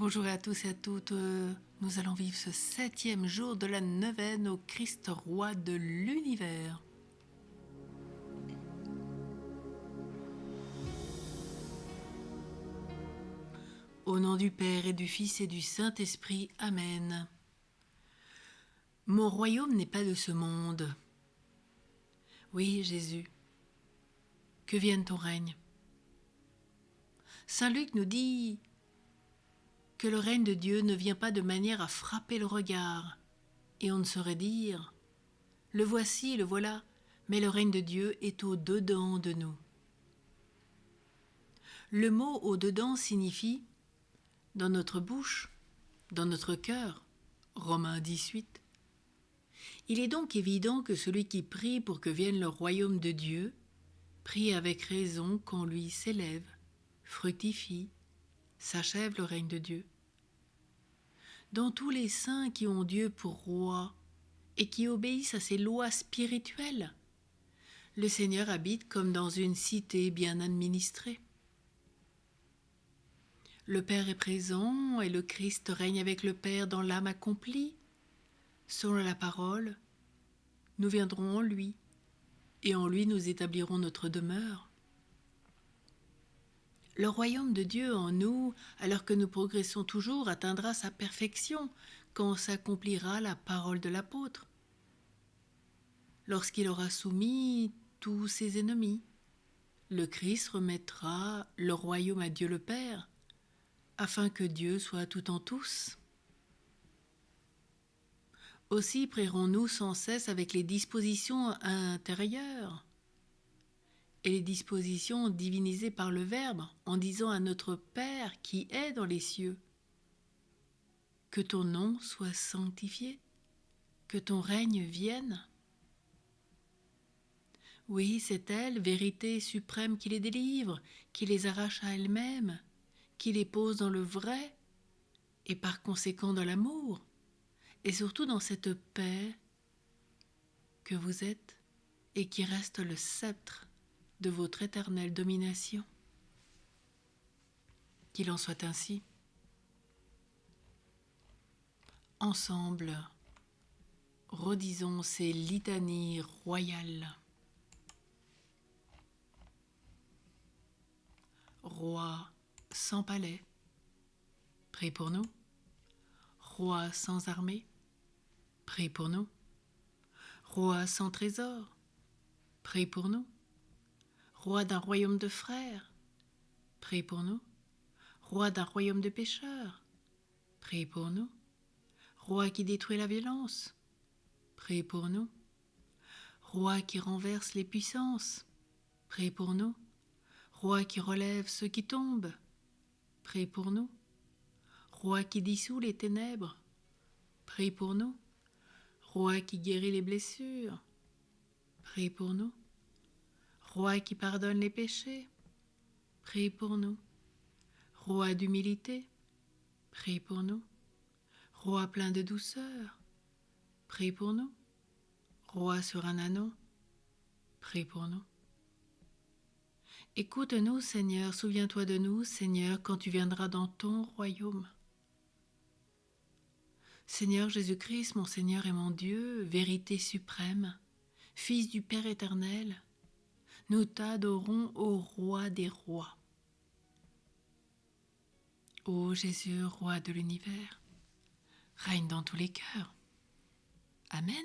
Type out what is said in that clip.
Bonjour à tous et à toutes. Nous allons vivre ce 7e jour de la neuvaine au Christ roi de l'univers. Au nom du Père et du Fils et du Saint-Esprit. Amen. Mon royaume n'est pas de ce monde. Oui, Jésus, que vienne ton règne. Saint Luc nous dit que le règne de Dieu ne vient pas de manière à frapper le regard, et on ne saurait dire « le voici, le voilà », mais le règne de Dieu est au-dedans de nous. Le mot « au-dedans » signifie « dans notre bouche, dans notre cœur », Romains 18. Il est donc évident que celui qui prie pour que vienne le royaume de Dieu, prie avec raison qu'en lui s'élève, fructifie, s'achève le règne de Dieu. Dans tous les saints qui ont Dieu pour roi et qui obéissent à ses lois spirituelles, le Seigneur habite comme dans une cité bien administrée. Le Père est présent et le Christ règne avec le Père dans l'âme accomplie. Selon la parole, nous viendrons en lui et en lui nous établirons notre demeure. Le royaume de Dieu en nous, alors que nous progressons toujours, atteindra sa perfection quand s'accomplira la parole de l'apôtre. Lorsqu'il aura soumis tous ses ennemis, le Christ remettra le royaume à Dieu le Père, afin que Dieu soit tout en tous. Aussi prierons-nous sans cesse avec les dispositions intérieures et les dispositions divinisées par le Verbe, en disant à notre Père qui est dans les cieux, que ton nom soit sanctifié, que ton règne vienne. Oui, c'est elle, vérité suprême, qui les délivre, qui les arrache à elle-même, qui les pose dans le vrai, et par conséquent dans l'amour, et surtout dans cette paix que vous êtes, et qui reste le sceptre de votre éternelle domination. Qu'il en soit ainsi. Ensemble, redisons ces litanies royales. Roi sans palais, prie pour nous. Roi sans armée, prie pour nous. Roi sans trésor, prie pour nous. Roi d'un royaume de frères, prie pour nous. Roi d'un royaume de pécheurs, prie pour nous. Roi qui détruit la violence, prie pour nous. Roi qui renverse les puissances, prie pour nous. Roi qui relève ceux qui tombent, prie pour nous. Roi qui dissout les ténèbres, prie pour nous. Roi qui guérit les blessures, prie pour nous. Roi qui pardonne les péchés, prie pour nous. Roi d'humilité, prie pour nous. Roi plein de douceur, prie pour nous. Roi sur un ânon, prie pour nous. Écoute-nous, Seigneur, souviens-toi de nous, Seigneur, quand tu viendras dans ton royaume. Seigneur Jésus-Christ, mon Seigneur et mon Dieu, vérité suprême, Fils du Père éternel, nous t'adorons, ô Roi des rois. Ô Jésus, Roi de l'univers, règne dans tous les cœurs. Amen.